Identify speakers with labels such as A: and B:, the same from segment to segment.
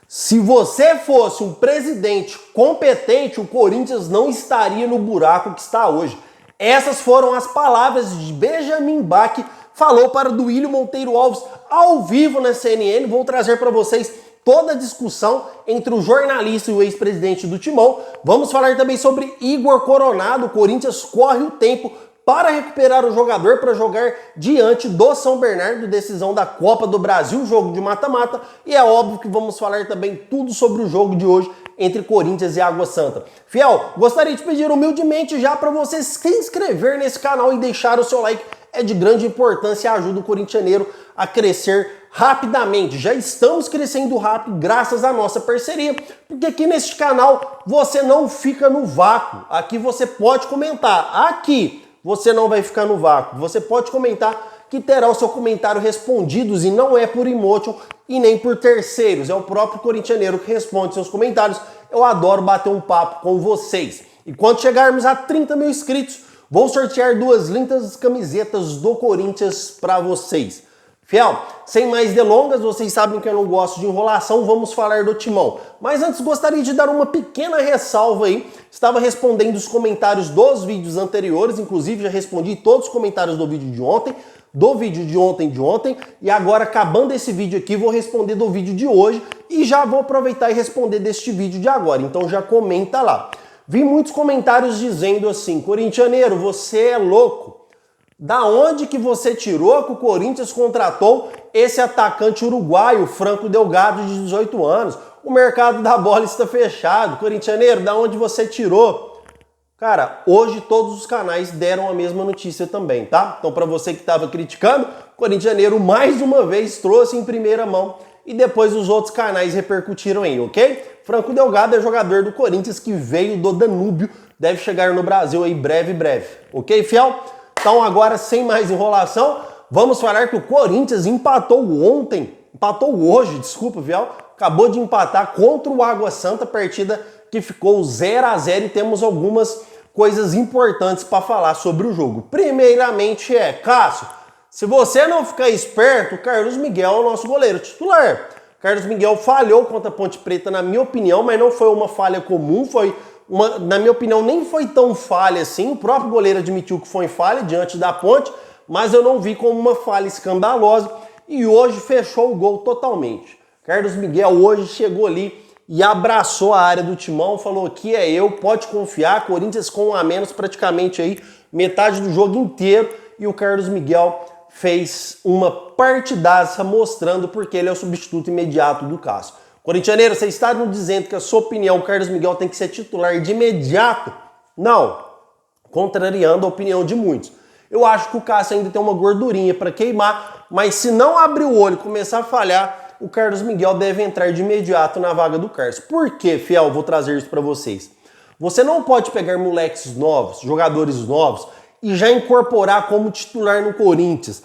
A: Se você fosse um presidente competente, o Corinthians não estaria no buraco que está hoje. Essas foram as palavras de Benjamin Bach, falou para Duílio Monteiro Alves ao vivo na CNN. Vou trazer para vocês toda a discussão entre o jornalista e o ex-presidente do Timão. Vamos falar também sobre Igor Coronado. O Corinthians corre o tempo para recuperar o jogador para jogar diante do São Bernardo, decisão da Copa do Brasil, jogo de mata-mata. E é óbvio que vamos falar também tudo sobre o jogo de hoje entre Corinthians e Água Santa. Fiel, gostaria de pedir humildemente já para você se inscrever nesse canal e deixar o seu like. É de grande importância e ajuda o corintianeiro a crescer rapidamente. Já estamos crescendo rápido graças à nossa parceria, porque aqui neste canal você não fica no vácuo. Aqui você pode comentar. Aqui você não vai ficar no vácuo. Você pode comentar que terá o seu comentário respondido e não é por emotion e nem por terceiros. É o próprio corintianeiro que responde seus comentários. Eu adoro bater um papo com vocês. E quando chegarmos a 30 mil inscritos, vou sortear 2 lindas camisetas do Corinthians para vocês. Fiel, sem mais delongas, vocês sabem que eu não gosto de enrolação, vamos falar do Timão. Mas antes gostaria de dar uma pequena ressalva aí. Estava respondendo os comentários dos vídeos anteriores, inclusive já respondi todos os comentários do vídeo de ontem, e agora acabando esse vídeo aqui, vou responder do vídeo de hoje e já vou aproveitar e responder deste vídeo de agora, então já comenta lá. Vi muitos comentários dizendo assim: corintianeiro, você é louco. Da onde que você tirou que o Corinthians contratou esse atacante uruguaio, Franco Delgado, de 18 anos? O mercado da bola está fechado. Corintianeiro, da onde você tirou? Cara, hoje todos os canais deram a mesma notícia também, tá? Então, para você que estava criticando, o corintianeiro mais uma vez trouxe em primeira mão e depois os outros canais repercutiram aí, ok? Franco Delgado é jogador do Corinthians que veio do Danúbio, deve chegar no Brasil aí breve, ok, fiel? Então agora, sem mais enrolação, vamos falar que o Corinthians empatou hoje, Fiel, acabou de empatar contra o Água Santa, partida que ficou 0-0 e temos algumas coisas importantes para falar sobre o jogo. Primeiramente Cássio, se você não ficar esperto, o Carlos Miguel é o nosso goleiro titular. Carlos Miguel falhou contra a Ponte Preta, na minha opinião, mas não foi uma falha comum, na minha opinião, nem foi tão falha assim. O próprio goleiro admitiu que foi falha diante da Ponte, mas eu não vi como uma falha escandalosa e hoje fechou o gol totalmente. Carlos Miguel hoje chegou ali e abraçou a área do Timão, falou que é eu, pode confiar, Corinthians com 1 a menos praticamente aí, metade do jogo inteiro, e o Carlos Miguel fez uma partidaça mostrando porque ele é o substituto imediato do Cássio. Corintianeiro, você está me dizendo que a sua opinião, o Carlos Miguel tem que ser titular de imediato? Não, contrariando a opinião de muitos. Eu acho que o Cássio ainda tem uma gordurinha para queimar, mas se não abrir o olho e começar a falhar, o Carlos Miguel deve entrar de imediato na vaga do Cássio. Por quê, fiel? Vou trazer isso para vocês. Você não pode pegar moleques novos, jogadores novos, e já incorporar como titular no Corinthians.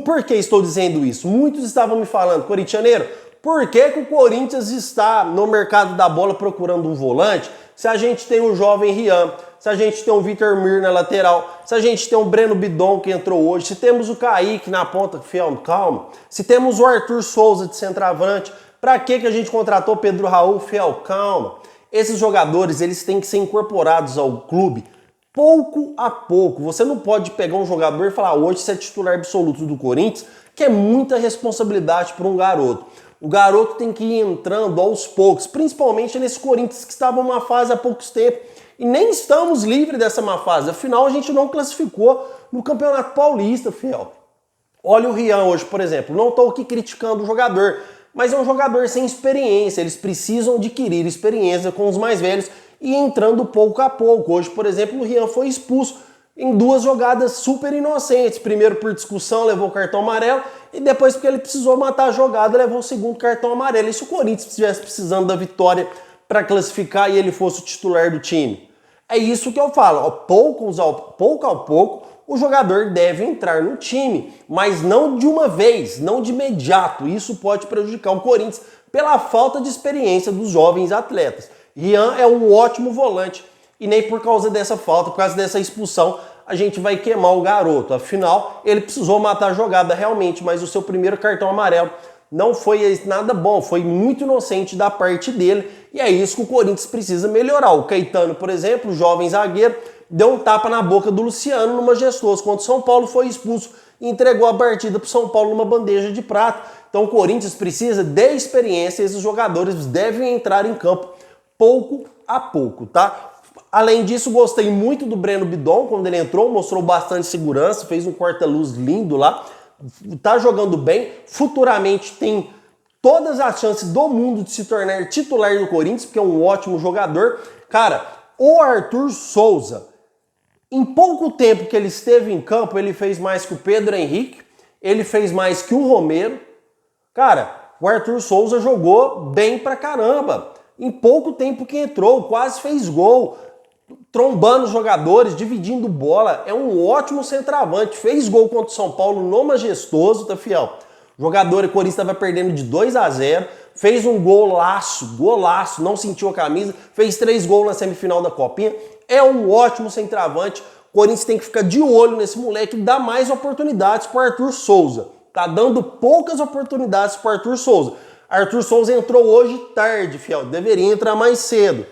A: Por que estou dizendo isso? Muitos estavam me falando, corintianeiro, por que que o Corinthians está no mercado da bola procurando um volante se a gente tem o jovem Rian, se a gente tem o Vitor Mir na lateral, se a gente tem o Breno Bidon que entrou hoje, se temos o Kaique na ponta, fiel, calma, se temos o Arthur Souza de centroavante, para que a gente contratou Pedro Raul, fiel, calma. Esses jogadores, eles têm que ser incorporados ao clube pouco a pouco. Você não pode pegar um jogador e falar, hoje você é titular absoluto do Corinthians, que é muita responsabilidade para um garoto. O garoto tem que ir entrando aos poucos, principalmente nesse Corinthians que estava numa fase há poucos tempos. E nem estamos livres dessa má fase. Afinal, a gente não classificou no Campeonato Paulista, fiel. Olha o Rian hoje, por exemplo. Não estou aqui criticando o jogador, mas é um jogador sem experiência. Eles precisam adquirir experiência com os mais velhos e entrando pouco a pouco. Hoje, por exemplo, o Rian foi expulso em 2 jogadas super inocentes. Primeiro por discussão, levou o cartão amarelo, e depois porque ele precisou matar a jogada, levou o 2º cartão amarelo. E se o Corinthians estivesse precisando da vitória para classificar e ele fosse o titular do time? É isso que eu falo. Pouco a pouco, o jogador deve entrar no time, mas não de uma vez, não de imediato. Isso pode prejudicar o Corinthians pela falta de experiência dos jovens atletas. Rian é um ótimo volante e nem por causa dessa falta, por causa dessa expulsão, a gente vai queimar o garoto. Afinal, ele precisou matar a jogada realmente, mas o seu primeiro cartão amarelo não foi nada bom, foi muito inocente da parte dele, e é isso que o Corinthians precisa melhorar. O Caetano, por exemplo, jovem zagueiro, deu um tapa na boca do Luciano no Majestoso contra o São Paulo, foi expulso e entregou a partida para o São Paulo numa bandeja de prata. Então o Corinthians precisa de experiência, esses jogadores devem entrar em campo pouco a pouco, tá? Além disso, gostei muito do Breno Bidon, quando ele entrou, mostrou bastante segurança, fez um corta-luz lindo lá, tá jogando bem, futuramente tem todas as chances do mundo de se tornar titular do Corinthians, porque é um ótimo jogador. Cara, o Arthur Souza, em pouco tempo que ele esteve em campo, ele fez mais que o Pedro Henrique, ele fez mais que o Romero. Cara, o Arthur Souza jogou bem pra caramba. Em pouco tempo que entrou, quase fez gol, trombando os jogadores, dividindo bola. É um ótimo centroavante. Fez gol contra o São Paulo no Majestoso, tá, fiel? O jogador, o Corinthians estava perdendo de 2-0. Fez um golaço, não sentiu a camisa. Fez 3 gols na semifinal da Copinha. É um ótimo centroavante. O Corinthians tem que ficar de olho nesse moleque e dar mais oportunidades para Arthur Souza. Tá dando poucas oportunidades para Arthur Souza. Arthur Souza entrou hoje tarde, fiel. Deveria entrar mais cedo.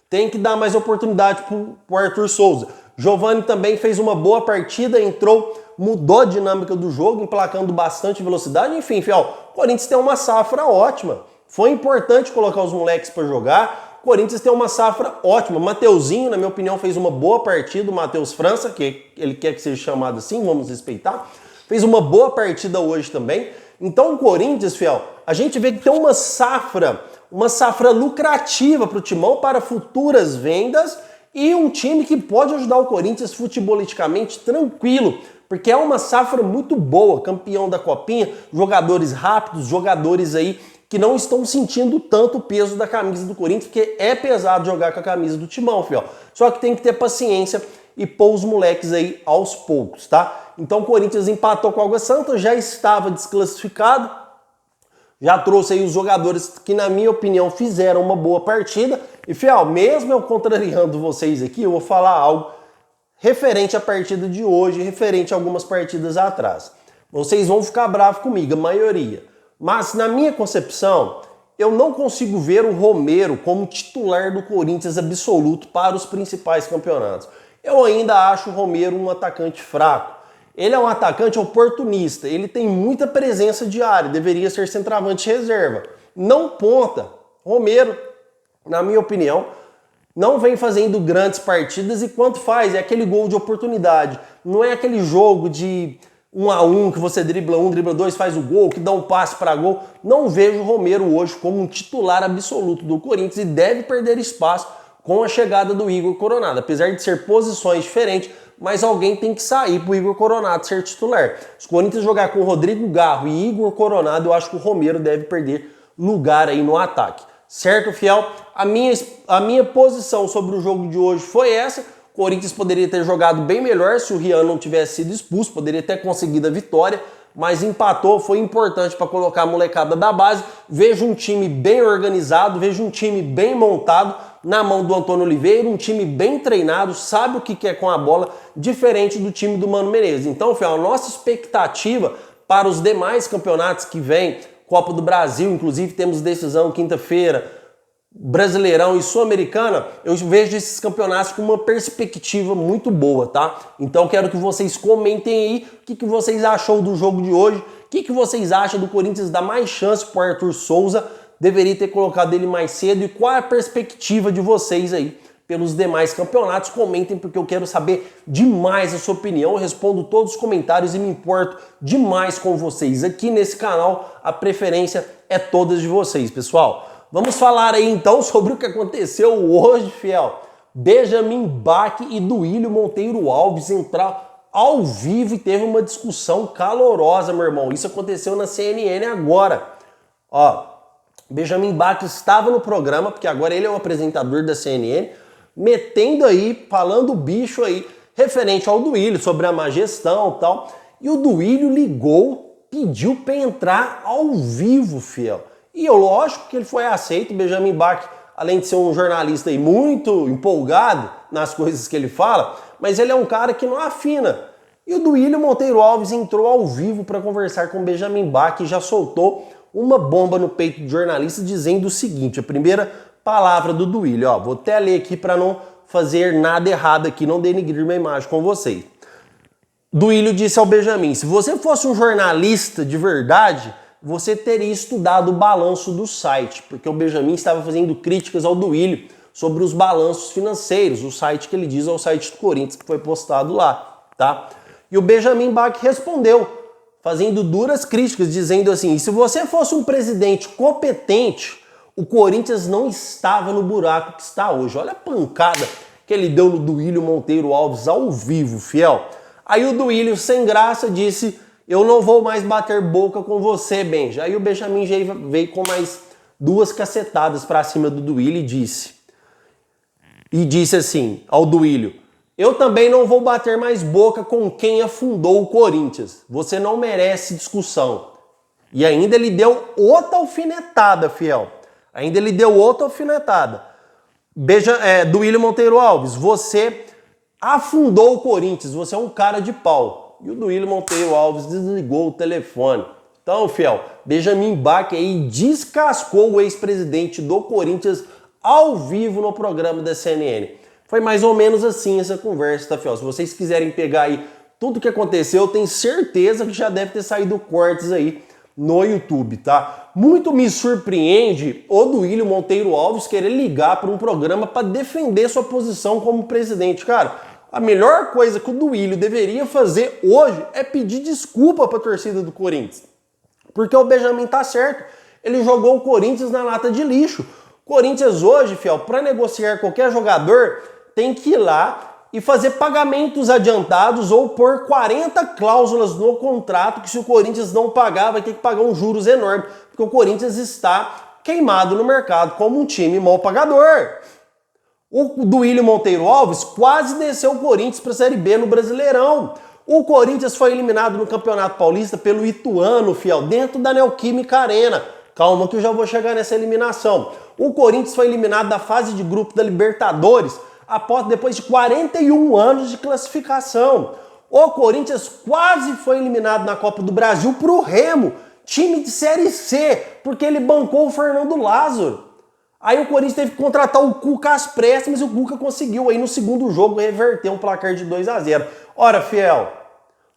A: Tem que dar mais oportunidade pro Arthur Souza. Giovani também fez uma boa partida, entrou, mudou a dinâmica do jogo, emplacando bastante velocidade. Enfim, fiel, o Corinthians tem uma safra ótima. Foi importante colocar os moleques para jogar. O Corinthians tem uma safra ótima. Mateuzinho, na minha opinião, fez uma boa partida. O Matheus França, que ele quer que seja chamado assim, vamos respeitar. Fez uma boa partida hoje também. Então o Corinthians, fiel, a gente vê que tem uma safra lucrativa para o Timão, para futuras vendas, e um time que pode ajudar o Corinthians futebolisticamente tranquilo, porque é uma safra muito boa, campeão da Copinha, jogadores rápidos, jogadores aí que não estão sentindo tanto o peso da camisa do Corinthians, porque é pesado jogar com a camisa do Timão, fiel. Só que tem que ter paciência e pôr os moleques aí aos poucos, tá? Então o Corinthians empatou com o Água Santa, já estava desclassificado, já trouxe aí os jogadores que, na minha opinião, fizeram uma boa partida. E, fiel, mesmo eu contrariando vocês aqui, eu vou falar algo referente à partida de hoje, referente a algumas partidas atrás. Vocês vão ficar bravos comigo, a maioria. Mas, na minha concepção, eu não consigo ver o Romero como titular do Corinthians absoluto para os principais campeonatos. Eu ainda acho o Romero um atacante fraco. Ele é um atacante oportunista, ele tem muita presença de área, deveria ser centroavante reserva. Não ponta. Romero, na minha opinião, não vem fazendo grandes partidas e quanto faz é aquele gol de oportunidade. Não é aquele jogo de 1 a 1 que você dribla 1, dribla 2, faz o gol, que dá um passe para gol. Não vejo o Romero hoje como um titular absoluto do Corinthians e deve perder espaço com a chegada do Igor Coronado. Apesar de ser posições diferentes, mas alguém tem que sair para o Igor Coronado ser titular. Se o Corinthians jogar com o Rodrigo Garro e Igor Coronado, eu acho que o Romero deve perder lugar aí no ataque. Certo, fiel? A minha posição sobre o jogo de hoje foi essa. O Corinthians poderia ter jogado bem melhor se o Rian não tivesse sido expulso, poderia ter conseguido a vitória, mas empatou, foi importante para colocar a molecada da base. Vejo um time bem organizado, vejo um time bem montado na mão do Antônio Oliveira, um time bem treinado, sabe o que quer com a bola, diferente do time do Mano Menezes. Então, fiel, a nossa expectativa para os demais campeonatos que vem, Copa do Brasil, inclusive temos decisão quinta-feira, Brasileirão e Sul-Americana, eu vejo esses campeonatos com uma perspectiva muito boa, tá? Então quero que vocês comentem aí o que vocês achou do jogo de hoje, o que vocês acham do Corinthians dar mais chance para o Arthur Souza, deveria ter colocado ele mais cedo e qual é a perspectiva de vocês aí pelos demais campeonatos. Comentem porque eu quero saber demais a sua opinião, eu respondo todos os comentários e me importo demais com vocês. Aqui nesse canal a preferência é todas de vocês, pessoal. Vamos falar aí então sobre o que aconteceu hoje, fiel. Benjamin Bach e Duílio Monteiro Alves entraram ao vivo e teve uma discussão calorosa, meu irmão. Isso aconteceu na CNN agora. Ó, Benjamin Bach estava no programa, porque agora ele é o apresentador da CNN, metendo aí, falando bicho aí, referente ao Duílio, sobre a má gestão e tal. E o Duílio ligou, pediu para entrar ao vivo, fiel. E eu, lógico que ele foi aceito. Benjamin Bach, além de ser um jornalista aí muito empolgado nas coisas que ele fala, mas ele é um cara que não afina. E o Duílio Monteiro Alves entrou ao vivo para conversar com o Benjamin Bach e já soltou uma bomba no peito do jornalista dizendo o seguinte, a primeira palavra do Duílio, ó, vou até ler aqui para não fazer nada errado aqui, não denigrir minha imagem com vocês. Duílio disse ao Benjamin, se você fosse um jornalista de verdade, você teria estudado o balanço do site, porque o Benjamin estava fazendo críticas ao Duílio sobre os balanços financeiros, o site que ele diz é o site do Corinthians que foi postado lá, tá? E o Benjamin Bach respondeu, fazendo duras críticas, dizendo assim, se você fosse um presidente competente, o Corinthians não estava no buraco que está hoje. Olha a pancada que ele deu no Duílio Monteiro Alves ao vivo, fiel. Aí o Duílio, sem graça, disse, eu não vou mais bater boca com você, Benja. Aí o Benjamin veio com mais 2 cacetadas para cima do Duílio e disse assim ao Duílio, eu também não vou bater mais boca com quem afundou o Corinthians. Você não merece discussão. E ainda ele deu outra alfinetada, fiel. Ainda ele deu outra alfinetada. Duílio Monteiro Alves, você afundou o Corinthians, você é um cara de pau. E o Duílio Monteiro Alves desligou o telefone. Então, fiel, Benjamin Bach aí descascou o ex-presidente do Corinthians ao vivo no programa da CNN. Foi mais ou menos assim essa conversa, tá, fiel? Se vocês quiserem pegar aí tudo que aconteceu, eu tenho certeza que já deve ter saído cortes aí no YouTube, tá? Muito me surpreende o Duílio Monteiro Alves querer ligar para um programa para defender sua posição como presidente. Cara, a melhor coisa que o Duílio deveria fazer hoje é pedir desculpa para a torcida do Corinthians. Porque o Benjamin tá certo. Ele jogou o Corinthians na lata de lixo. Corinthians hoje, fiel, para negociar qualquer jogador, tem que ir lá e fazer pagamentos adiantados ou pôr 40 cláusulas no contrato que se o Corinthians não pagar, vai ter que pagar uns juros enormes, porque o Corinthians está queimado no mercado como um time mal pagador. O Duílio Monteiro Alves quase desceu o Corinthians para a Série B no Brasileirão. O Corinthians foi eliminado no Campeonato Paulista pelo Ituano, fiel, dentro da Neoquímica Arena. Calma que eu já vou chegar nessa eliminação. O Corinthians foi eliminado da fase de grupo da Libertadores depois de 41 anos de classificação. O Corinthians quase foi eliminado na Copa do Brasil pro Remo, time de Série C, porque ele bancou o Fernando Lázaro. Aí o Corinthians teve que contratar o Cuca às pressas, mas o Cuca conseguiu aí no segundo jogo reverter um placar de 2-0. Ora, fiel,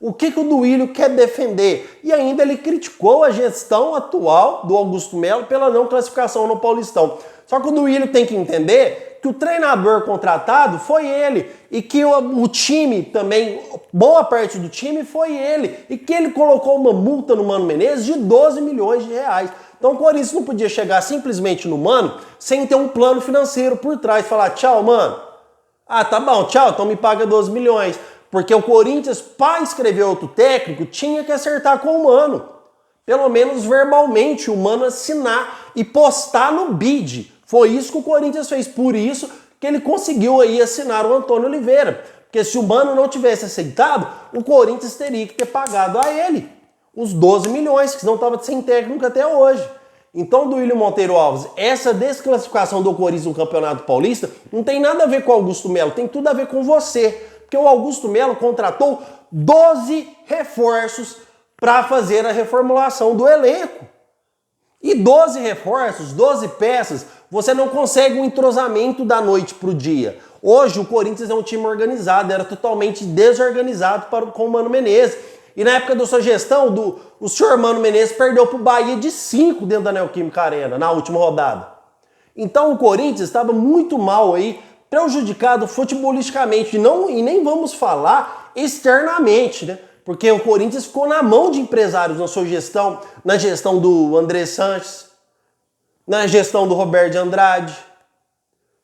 A: o que o Duílio quer defender? E ainda ele criticou a gestão atual do Augusto Melo pela não classificação no Paulistão. Só que o Duílio tem que entender que o treinador contratado foi ele e que o time também, boa parte do time foi ele e que ele colocou uma multa no Mano Menezes de 12 milhões de reais. Então o Corinthians não podia chegar simplesmente no Mano sem ter um plano financeiro por trás e falar, tchau, mano. Ah, tá bom, tchau, então me paga 12 milhões. Porque o Corinthians, para escrever outro técnico, tinha que acertar com o Mano. Pelo menos verbalmente, o Mano assinar e postar no bid. Foi isso que o Corinthians fez, por isso que ele conseguiu aí assinar o Antônio Oliveira. Porque se o Mano não tivesse aceitado, o Corinthians teria que ter pagado a ele os 12 milhões, que não estava sem técnico até hoje. Então, Duílio Monteiro Alves, essa desclassificação do Corinthians no Campeonato Paulista não tem nada a ver com o Augusto Melo, tem tudo a ver com você. Porque o Augusto Melo contratou 12 reforços para fazer a reformulação do elenco. E 12 reforços, 12 peças, você não consegue um entrosamento da noite para o dia. Hoje o Corinthians é um time organizado, era totalmente desorganizado com o Mano Menezes. E na época da sua gestão, o senhor Mano Menezes perdeu para o Bahia de 5 dentro da Neoquímica Arena, na última rodada. Então o Corinthians estava muito mal aí, prejudicado futebolisticamente, e nem vamos falar externamente, né? Porque o Corinthians ficou na mão de empresários na sua gestão, na gestão do André Sanches, na gestão do Roberto de Andrade.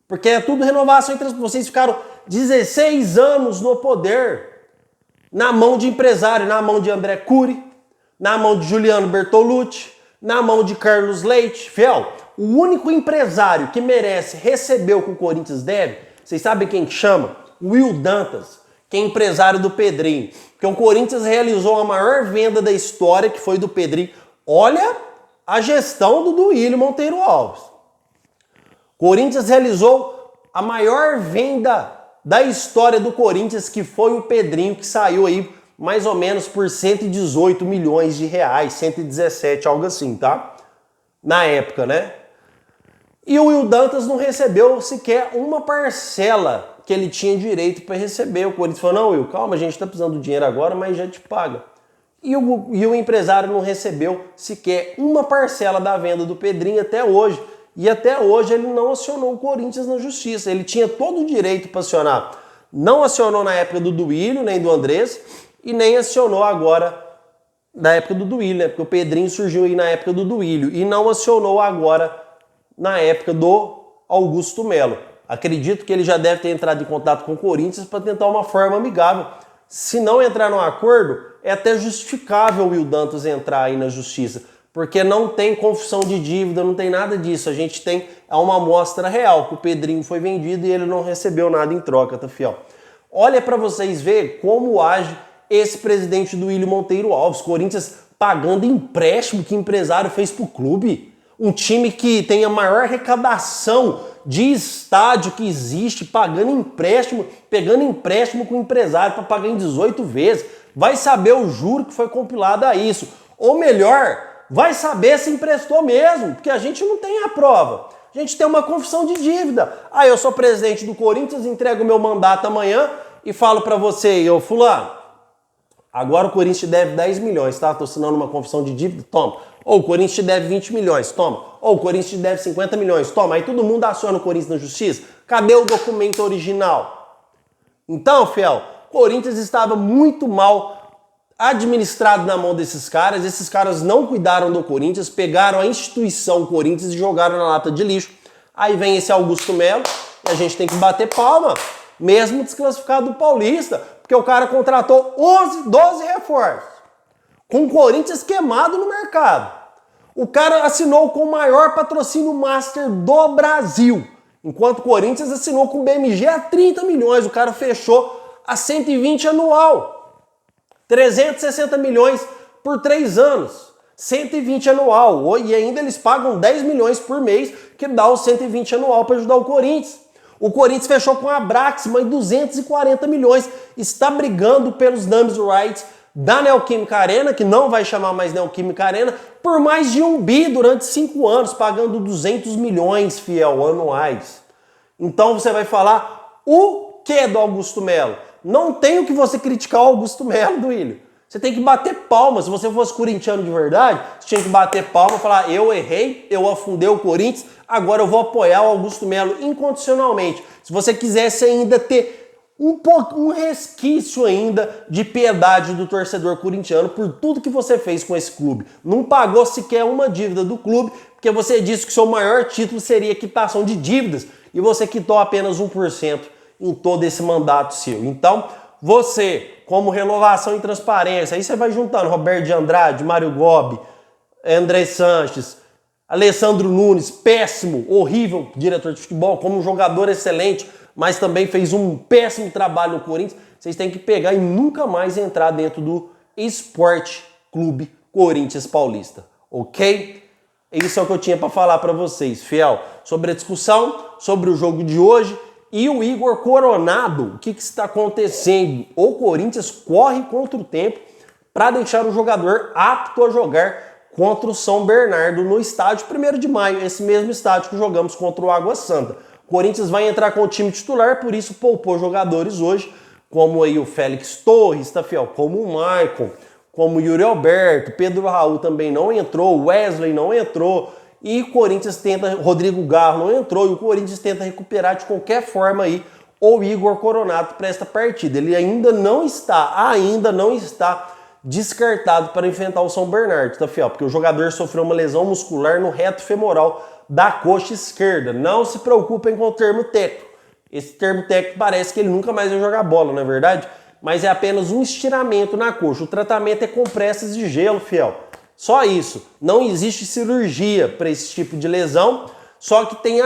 A: Porque é tudo renovação entre vocês ficaram 16 anos no poder, na mão de empresário, na mão de André Cury, na mão de Juliano Bertolucci, na mão de Carlos Leite. Fiel, o único empresário que merece receber o que o Corinthians deve, vocês sabem quem que chama? Will Dantas, que é empresário do Pedrinho. Porque o Corinthians realizou a maior venda da história, que foi do Pedrinho. Olha a gestão do Duílio Monteiro Alves. Corinthians realizou a maior venda da história do Corinthians, que foi o Pedrinho, que saiu aí mais ou menos por 118 milhões de reais, 117, algo assim, tá? na época, né? E o Will Dantas não recebeu sequer uma parcela que ele tinha direito para receber. O Corinthians falou, não, Will, calma, a gente está precisando do dinheiro agora, mas já te paga. E o empresário não recebeu sequer uma parcela da venda do Pedrinho até hoje. E até hoje ele não acionou o Corinthians na justiça. Ele tinha todo o direito para acionar. Não acionou na época do Duílio, nem do Andrés, e nem acionou agora na época do Duílio, né? Porque o Pedrinho surgiu aí na época do Duílio. E não acionou agora na época do Augusto Melo. Acredito que ele já deve ter entrado em contato com o Corinthians para tentar uma forma amigável. Se não entrar num acordo, é até justificável o Will Dantas entrar aí na justiça, porque não tem confissão de dívida, não tem nada disso. A gente tem uma amostra real, que o Pedrinho foi vendido e ele não recebeu nada em troca, tá, fiel? Olha para vocês verem como age esse presidente do Willian Monteiro Alves. Corinthians pagando empréstimo que empresário fez pro clube. Um time que tem a maior arrecadação de estádio que existe, pagando empréstimo, pegando empréstimo com o empresário para pagar em 18 vezes. Vai saber o juro que foi compilado a isso. Ou melhor, vai saber se emprestou mesmo, porque a gente não tem a prova. A gente tem uma confissão de dívida. Ah, eu sou presidente do Corinthians, entrego o meu mandato amanhã e falo para você, fulano, agora o Corinthians te deve 10 milhões, tá? Tô assinando uma confissão de dívida, toma. Ou o Corinthians te deve 20 milhões, toma. Ou o Corinthians te deve 50 milhões, toma. Aí todo mundo aciona o Corinthians na justiça. Cadê o documento original? Então, fiel, o Corinthians estava muito mal administrado na mão desses caras. Esses caras não cuidaram do Corinthians, pegaram a instituição Corinthians e jogaram na lata de lixo. Aí vem esse Augusto Melo e a gente tem que bater palma, mesmo desclassificado do Paulista, porque o cara contratou 12 reforços, com o Corinthians queimado no mercado. O cara assinou com o maior patrocínio master do Brasil, enquanto o Corinthians assinou com o BMG a 30 milhões. O cara fechou a 120 anual. 360 milhões por 3 anos. 120 anual. E ainda eles pagam 10 milhões por mês, que dá os 120 anual para ajudar o Corinthians. O Corinthians fechou com a Abraxima em 240 milhões. Está brigando pelos numbers rights da Neoquímica Arena, que não vai chamar mais Neoquímica Arena, por mais de 1 bi durante 5 anos, pagando 200 milhões, fiel, anuais. Então você vai falar o que do Augusto Melo? Não tem o que você criticar o Augusto Melo, Duílio. Você tem que bater palma. Se você fosse corintiano de verdade, você tinha que bater palma e falar, eu errei, eu afundei o Corinthians, agora eu vou apoiar o Augusto Melo incondicionalmente. Se você quisesse ainda ter um resquício ainda de piedade do torcedor corintiano por tudo que você fez com esse clube. Não pagou sequer uma dívida do clube, porque você disse que seu maior título seria quitação de dívidas e você quitou apenas 1% em todo esse mandato seu. Então, você, como renovação e transparência, aí você vai juntando Roberto de Andrade, Mário Gobi, André Sanches, Alessandro Nunes, péssimo, horrível diretor de futebol, como um jogador excelente, mas também fez um péssimo trabalho no Corinthians. Vocês têm que pegar e nunca mais entrar dentro do Esporte Clube Corinthians Paulista, ok? Isso é o que eu tinha para falar para vocês, fiel, sobre a discussão, sobre o jogo de hoje e o Igor Coronado. O que está acontecendo? O Corinthians corre contra o tempo para deixar o jogador apto a jogar contra o São Bernardo no estádio 1º de maio, esse mesmo estádio que jogamos contra o Água Santa. O Corinthians vai entrar com o time titular, por isso poupou jogadores hoje, como aí o Félix Torres, tá, fiel? Como o Maicon, como o Yuri Alberto, Pedro Raul também não entrou, Wesley não entrou, e o Corinthians tenta, Rodrigo Garro não entrou, e o Corinthians tenta recuperar de qualquer forma aí o Igor Coronado para esta partida. Ele ainda não está descartado para enfrentar o São Bernardo, tá, fiel? Porque o jogador sofreu uma lesão muscular no reto femoral da coxa esquerda. Não se preocupem com o termo técnico. Esse termo técnico parece que ele nunca mais vai jogar bola, não é verdade? Mas é apenas um estiramento na coxa. O tratamento é compressas de gelo, fiel. Só isso. Não existe cirurgia para esse tipo de lesão, só que tem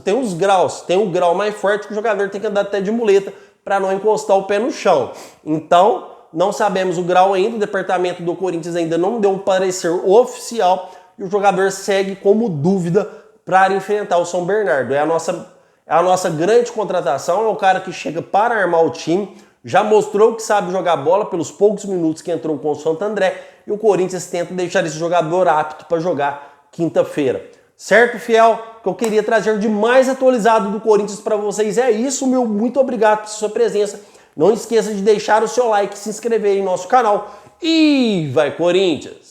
A: tem os graus. Tem o grau mais forte que o jogador tem que andar até de muleta para não encostar o pé no chão. Então, não sabemos o grau ainda. O departamento do Corinthians ainda não deu um parecer oficial e o jogador segue como dúvida para enfrentar o São Bernardo. É a nossa grande contratação, é o cara que chega para armar o time, já mostrou que sabe jogar bola pelos poucos minutos que entrou com o Santo André, e o Corinthians tenta deixar esse jogador apto para jogar quinta-feira. Certo, fiel? Que eu queria trazer de mais atualizado do Corinthians para vocês. É isso, meu muito obrigado por sua presença. Não esqueça de deixar o seu like, se inscrever em nosso canal. E vai Corinthians!